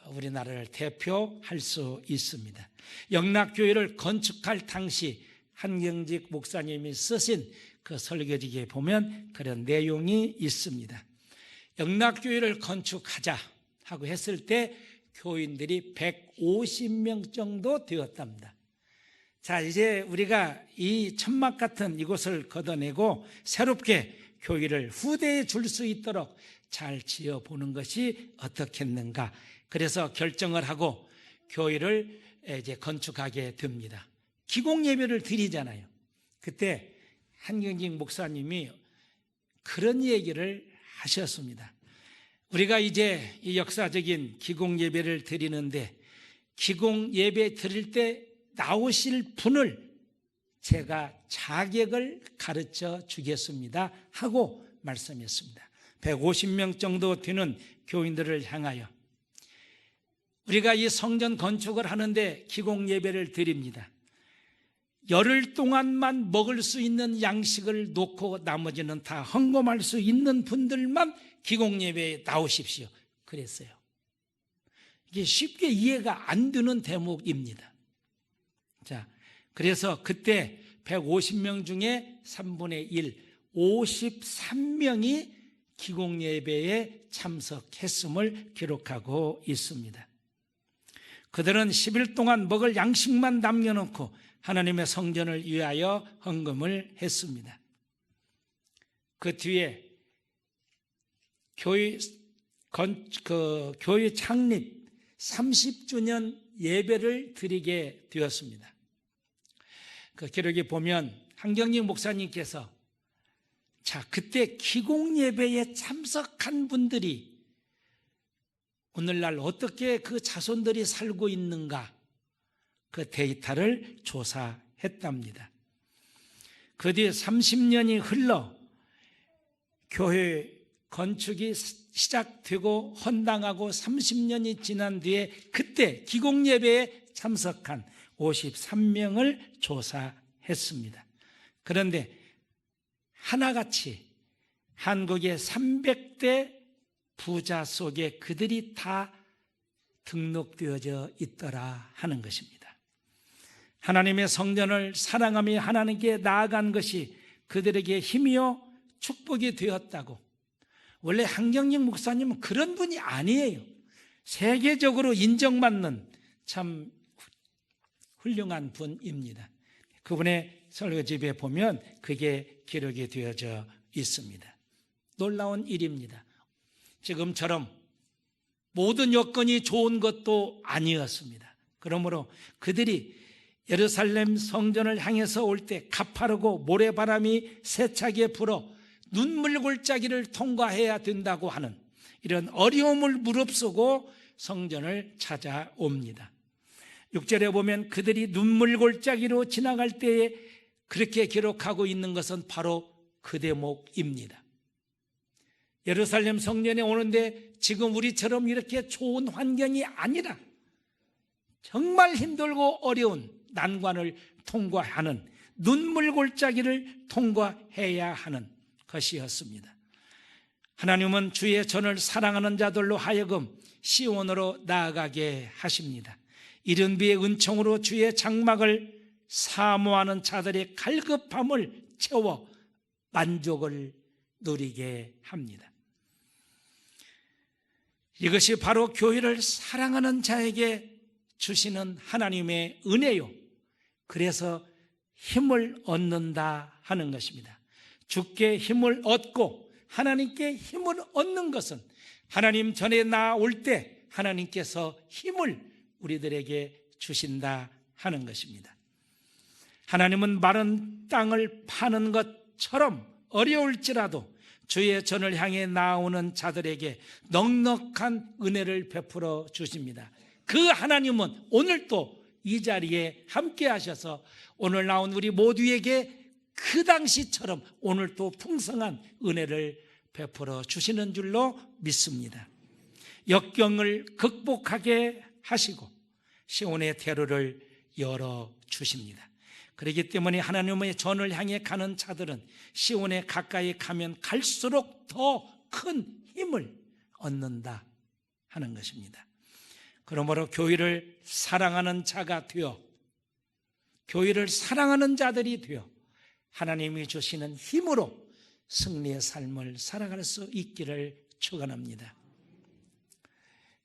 A: 우리나라를 대표할 수 있습니다. 영락교회를 건축할 당시 한경직 목사님이 쓰신 그 설교지에 보면 그런 내용이 있습니다. 영락교회를 건축하자 하고 했을 때 교인들이 150명 정도 되었답니다. 자, 이제 우리가 이 천막 같은 이곳을 걷어내고 새롭게 교회를 후대에 줄 수 있도록 잘 지어보는 것이 어떻겠는가. 그래서 결정을 하고 교회를 이제 건축하게 됩니다. 기공예배를 드리잖아요. 그때 한경직 목사님이 그런 얘기를 하셨습니다. 우리가 이제 이 역사적인 기공예배를 드리는데 기공예배 드릴 때 나오실 분을 제가 자격을 가르쳐 주겠습니다 하고 말씀했습니다. 150명 정도 되는 교인들을 향하여 우리가 이 성전 건축을 하는데 기공예배를 드립니다. 열흘 동안만 먹을 수 있는 양식을 놓고 나머지는 다 헌금할 수 있는 분들만 기공예배에 나오십시오. 그랬어요. 이게 쉽게 이해가 안 되는 대목입니다. 자, 그래서 그때 150명 중에 3분의 1, 53명이 기공예배에 참석했음을 기록하고 있습니다. 그들은 10일 동안 먹을 양식만 남겨놓고 하나님의 성전을 위하여 헌금을 했습니다. 그 뒤에 교회 창립 30주년 예배를 드리게 되었습니다. 그 기록에 보면 한경직 목사님께서 그때 기공 예배에 참석한 분들이 오늘날 어떻게 그 자손들이 살고 있는가, 그 데이터를 조사했답니다. 그 뒤에 30년이 흘러 교회 건축이 시작되고 헌당하고 30년이 지난 뒤에 그때 기공예배에 참석한 53명을 조사했습니다. 그런데 하나같이 한국의 300대 부자 속에 그들이 다 등록되어져 있더라 하는 것입니다. 하나님의 성전을 사랑하며 하나님께 나아간 것이 그들에게 힘이요 축복이 되었다고. 원래 한경직 목사님은 그런 분이 아니에요. 세계적으로 인정받는 참 훌륭한 분입니다. 그분의 설교집에 보면 그게 기록이 되어져 있습니다. 놀라운 일입니다. 지금처럼 모든 여건이 좋은 것도 아니었습니다. 그러므로 그들이 예루살렘 성전을 향해서 올 때 가파르고 모래바람이 세차게 불어 눈물 골짜기를 통과해야 된다고 하는 이런 어려움을 무릅쓰고 성전을 찾아옵니다. 6절에 보면 그들이 눈물 골짜기로 지나갈 때에 그렇게 기록하고 있는 것은 바로 그 대목입니다. 예루살렘 성전에 오는데 지금 우리처럼 이렇게 좋은 환경이 아니라 정말 힘들고 어려운 난관을 통과하는 눈물 골짜기를 통과해야 하는 것이었습니다. 하나님은 주의 전을 사랑하는 자들로 하여금 시온으로 나아가게 하십니다. 이른 비의 은총으로 주의 장막을 사모하는 자들의 갈급함을 채워 만족을 누리게 합니다. 이것이 바로 교회를 사랑하는 자에게 주시는 하나님의 은혜요, 그래서 힘을 얻는다 하는 것입니다. 주께 힘을 얻고 하나님께 힘을 얻는 것은 하나님 전에 나올 때 하나님께서 힘을 우리들에게 주신다 하는 것입니다. 하나님은 마른 땅을 파는 것처럼 어려울지라도 주의 전을 향해 나오는 자들에게 넉넉한 은혜를 베풀어 주십니다. 그 하나님은 오늘도 이 자리에 함께 하셔서 오늘 나온 우리 모두에게 그 당시처럼 오늘도 풍성한 은혜를 베풀어 주시는 줄로 믿습니다. 역경을 극복하게 하시고 시온의 대로를 열어주십니다. 그렇기 때문에 하나님의 전을 향해 가는 자들은 시온에 가까이 가면 갈수록 더 큰 힘을 얻는다 하는 것입니다. 그러므로 교회를 사랑하는 자가 되어, 교회를 사랑하는 자들이 되어 하나님이 주시는 힘으로 승리의 삶을 살아갈 수 있기를 축원합니다.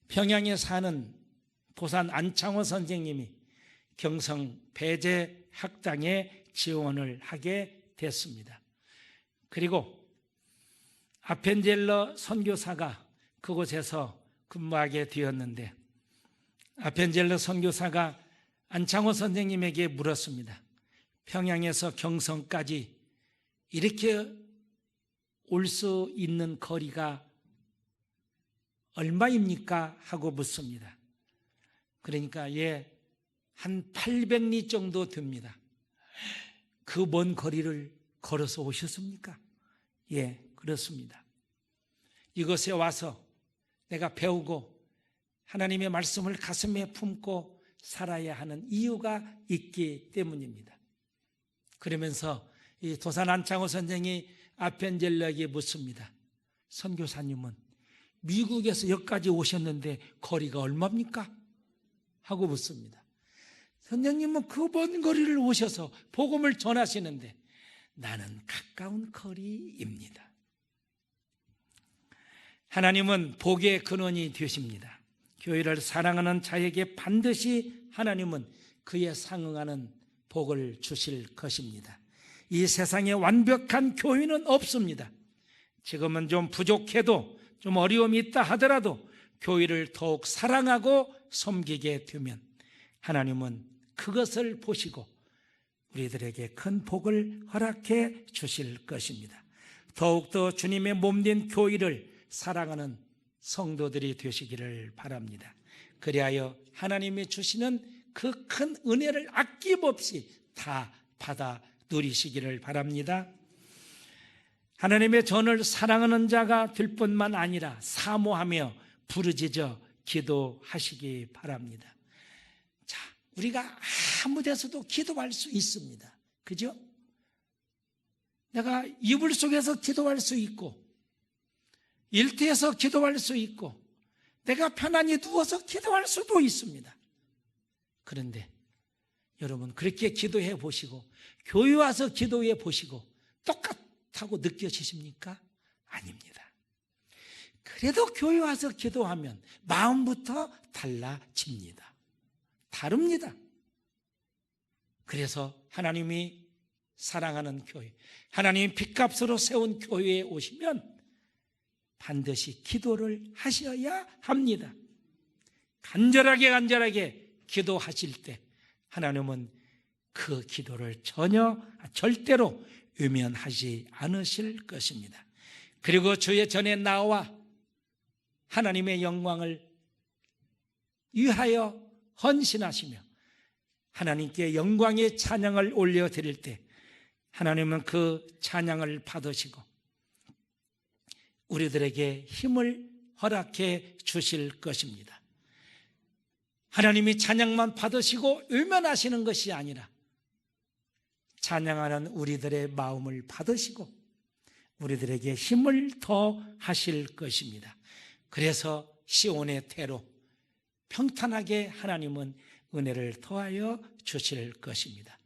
A: 평양에 사는 부산 안창호 선생님이 경성 배제 학당에 지원을 하게 됐습니다. 그리고 아펜젤러 선교사가 그곳에서 근무하게 되었는데 아펜젤러 선교사가 안창호 선생님에게 물었습니다. 평양에서 경성까지 이렇게 올 수 있는 거리가 얼마입니까? 하고 묻습니다. 그러니까 한 800리 정도 됩니다. 그 먼 거리를 걸어서 오셨습니까? 예, 그렇습니다. 이곳에 와서 내가 배우고 하나님의 말씀을 가슴에 품고 살아야 하는 이유가 있기 때문입니다. 그러면서 이 도산 안창호 선생이 아펜젤러에게 묻습니다. 선교사님은 미국에서 여기까지 오셨는데 거리가 얼마입니까? 하고 묻습니다. 선생님은 그 먼 거리를 오셔서 복음을 전하시는데 나는 가까운 거리입니다. 하나님은 복의 근원이 되십니다. 교회를 사랑하는 자에게 반드시 하나님은 그에 상응하는 복을 주실 것입니다. 이 세상에 완벽한 교회는 없습니다. 지금은 좀 부족해도, 좀 어려움이 있다 하더라도 교회를 더욱 사랑하고 섬기게 되면 하나님은 그것을 보시고 우리들에게 큰 복을 허락해 주실 것입니다. 더욱더 주님의 몸된 교회를 사랑하는 성도들이 되시기를 바랍니다. 그리하여 하나님이 주시는 그 큰 은혜를 아낌없이 다 받아 누리시기를 바랍니다. 하나님의 전을 사랑하는 자가 될 뿐만 아니라 사모하며 부르짖어 기도하시기 바랍니다. 자, 우리가 아무 데서도 기도할 수 있습니다. 그죠? 내가 이불 속에서 기도할 수 있고, 일터에서 기도할 수 있고, 내가 편안히 누워서 기도할 수도 있습니다. 그런데 여러분, 그렇게 기도해 보시고 교회 와서 기도해 보시고 똑같다고 느껴지십니까? 아닙니다. 그래도 교회 와서 기도하면 마음부터 달라집니다. 다릅니다. 그래서 하나님이 사랑하는 교회, 하나님이 핏값으로 세운 교회에 오시면 반드시 기도를 하셔야 합니다. 간절하게 기도하실 때 하나님은 그 기도를 절대로 외면하지 않으실 것입니다. 그리고 주의 전에 나와 하나님의 영광을 위하여 헌신하시며 하나님께 영광의 찬양을 올려드릴 때 하나님은 그 찬양을 받으시고 우리들에게 힘을 허락해 주실 것입니다. 하나님이 찬양만 받으시고 외면하시는 것이 아니라 찬양하는 우리들의 마음을 받으시고 우리들에게 힘을 더하실 것입니다. 그래서 시온의 태로 평탄하게 하나님은 은혜를 더하여 주실 것입니다.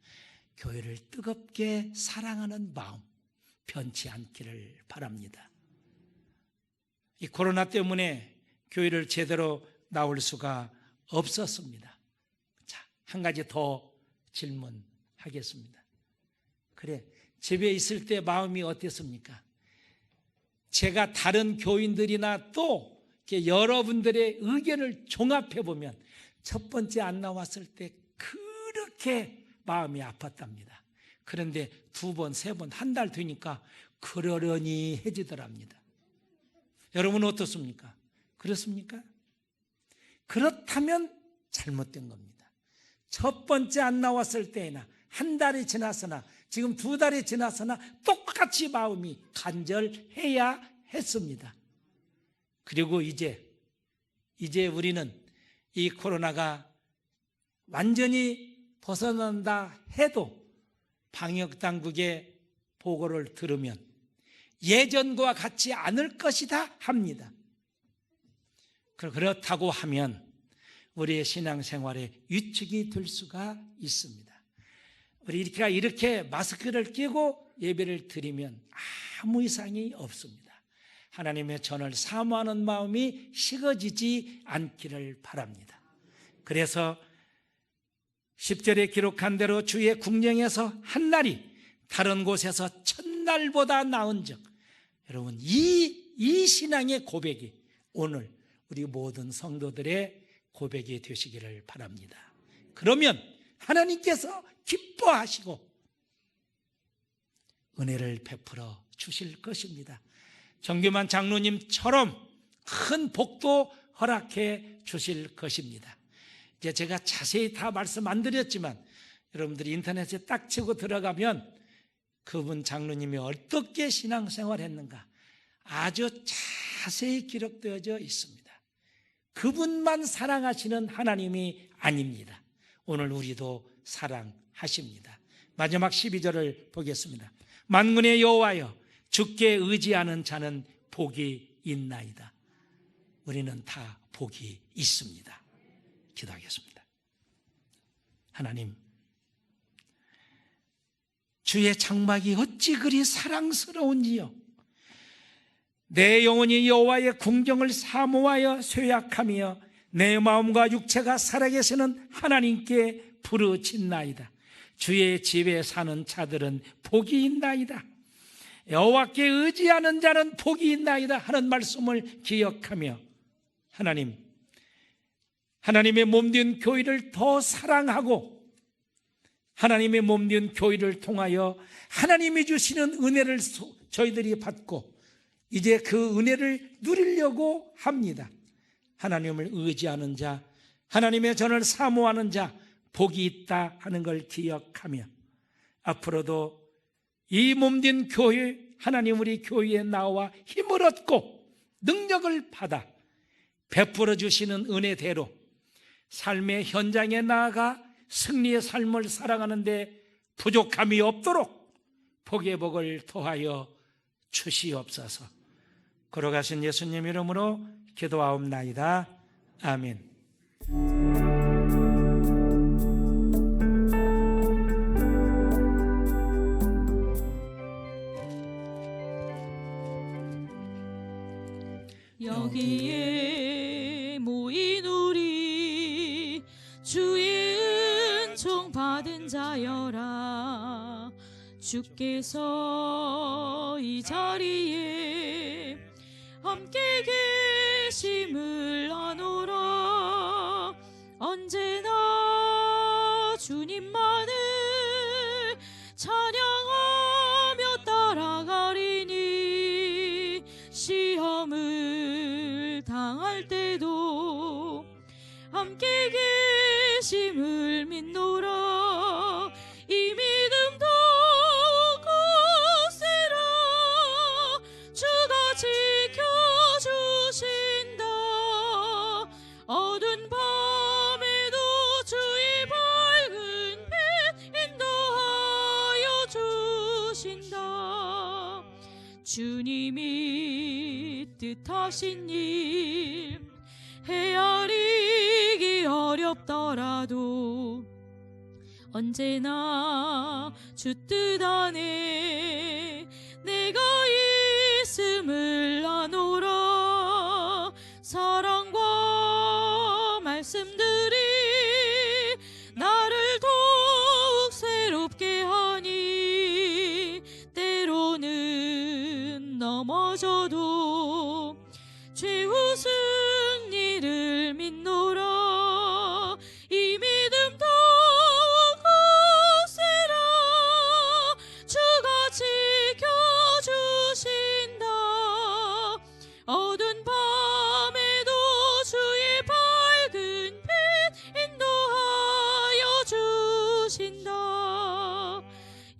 A: 교회를 뜨겁게 사랑하는 마음 변치 않기를 바랍니다. 이 코로나 때문에 교회를 제대로 나올 수가 없었습니다. 자, 한 가지 더 질문하겠습니다. 그래, 집에 있을 때 마음이 어땠습니까? 제가 다른 교인들이나 또 여러분들의 의견을 종합해 보면 첫 번째 안 나왔을 때 그렇게 마음이 아팠답니다. 그런데 두 번, 세 번, 한 달 되니까 그러려니 해지더랍니다. 여러분은 어떻습니까? 그렇습니까? 그렇다면 잘못된 겁니다. 첫 번째 안 나왔을 때나 한 달이 지났으나 지금 두 달이 지났으나 똑같이 마음이 간절해야 했습니다. 그리고 이제 우리는 이 코로나가 완전히 벗어난다 해도 방역당국의 보고를 들으면 예전과 같지 않을 것이다 합니다. 그렇다고 하면 우리의 신앙생활에 위축이 될 수가 있습니다. 우리가 이렇게 마스크를 끼고 예배를 드리면 아무 이상이 없습니다. 하나님의 전을 사모하는 마음이 식어지지 않기를 바랍니다. 그래서 10절에 기록한 대로 주의 궁정에서 한 날이 다른 곳에서 천날보다 나은즉, 여러분 이 신앙의 고백이 오늘 우리 모든 성도들의 고백이 되시기를 바랍니다. 그러면 하나님께서 기뻐하시고 은혜를 베풀어 주실 것입니다. 정규만 장로님처럼 큰 복도 허락해 주실 것입니다. 이제 제가 자세히 다 말씀 안 드렸지만 여러분들이 인터넷에 딱 치고 들어가면 그분 장로님이 어떻게 신앙생활 했는가 아주 자세히 기록되어져 있습니다. 그분만 사랑하시는 하나님이 아닙니다. 오늘 우리도 사랑하십니다. 마지막 12절을 보겠습니다. 만군의 여호와여, 주께 의지하는 자는 복이 있나이다. 우리는 다 복이 있습니다. 기도하겠습니다. 하나님, 주의 장막이 어찌 그리 사랑스러운지요. 내 영혼이 여호와의 궁정을 사모하여 쇠약하며 내 마음과 육체가 살아계시는 하나님께 부르짖나이다. 주의 집에 사는 자들은 복이 있나이다. 여호와께 의지하는 자는 복이 있나이다 하는 말씀을 기억하며 하나님의 몸된 교회를 더 사랑하고 하나님의 몸된 교회를 통하여 하나님이 주시는 은혜를 저희들이 받고 이제 그 은혜를 누리려고 합니다. 하나님을 의지하는 자, 하나님의 전을 사모하는 자 복이 있다 하는 걸 기억하며 앞으로도 이 몸된 교회, 하나님 우리 교회에 나와 힘을 얻고 능력을 받아 베풀어 주시는 은혜대로 삶의 현장에 나아가 승리의 삶을 살아가는데 부족함이 없도록 복의 복을 더하여 주시옵소서. 걸어가신 예수님 이름으로 기도하옵나이다. 아멘.
B: 여기에 모인 우리 주의 은총 받은 자여라. 주께서 이 자리에 함께 계심을 아노라. 언제나 주님만을 찬양하며 따라가리니 시험을 당할 때도 함께 계심을 믿노라. 이 믿음 더욱 굳세라. 주가 지켜주신다. 어두운 밤에도 주의 밝은 빛 인도하여 주신다. 주님이 뜻하신 일 헤아리기 어렵더라도 언제나 주 뜻 안에 내가 있음을 아노라. 사랑과 말씀들이 나를 더욱 새롭게 하니 때로는 넘어져도 최후 승리를 믿노라. 이 믿음 더욱 굳세라. 주가 지켜주신다. 어두운 밤에도 주의 밝은 빛 인도하여 주신다.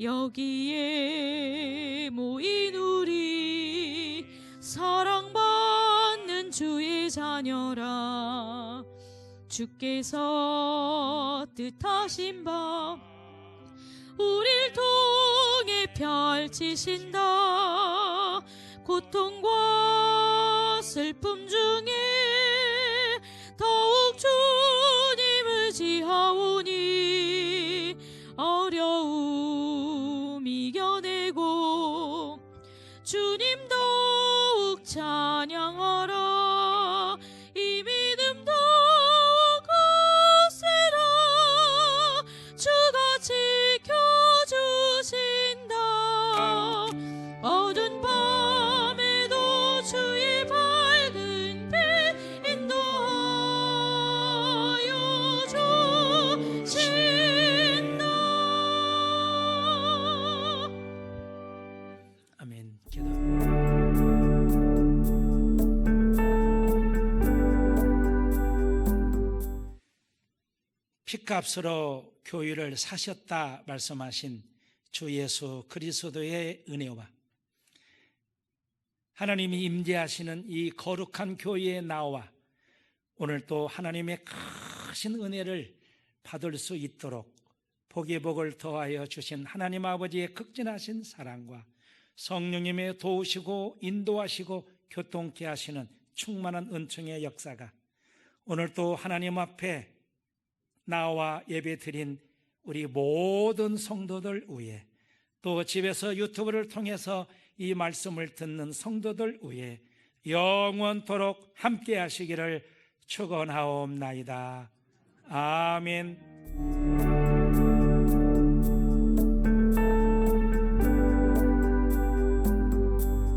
B: 여기에 모인 우리 사랑받는 주의 자녀라. 주께서 뜻하신 바 우릴 통해 펼치신다. 고통과 슬픔 중에 더욱 주님 의지하오니 어려움 이겨내고 주님 더욱 찬양하라. 이 믿음 더욱 굳세라. 주가 지켜주신다. 어두운 밤에도 주의 밝은 빛 인도하여 주신다.
A: 아멘. 기도합니다. 피값으로 교회를 사셨다 말씀하신 주 예수 그리스도의 은혜와 하나님이 임재하시는 이 거룩한 교회에 나와 오늘 또 하나님의 크신 은혜를 받을 수 있도록 복의 복을 더하여 주신 하나님 아버지의 극진하신 사랑과 성령님의 도우시고 인도하시고 교통케 하시는 충만한 은총의 역사가 오늘 또 하나님 앞에 나와 예배 드린 우리 모든 성도들 위에 또 집에서 유튜브를 통해서 이 말씀을 듣는 성도들 위에 영원토록 함께 하시기를 축원하옵나이다. 아멘.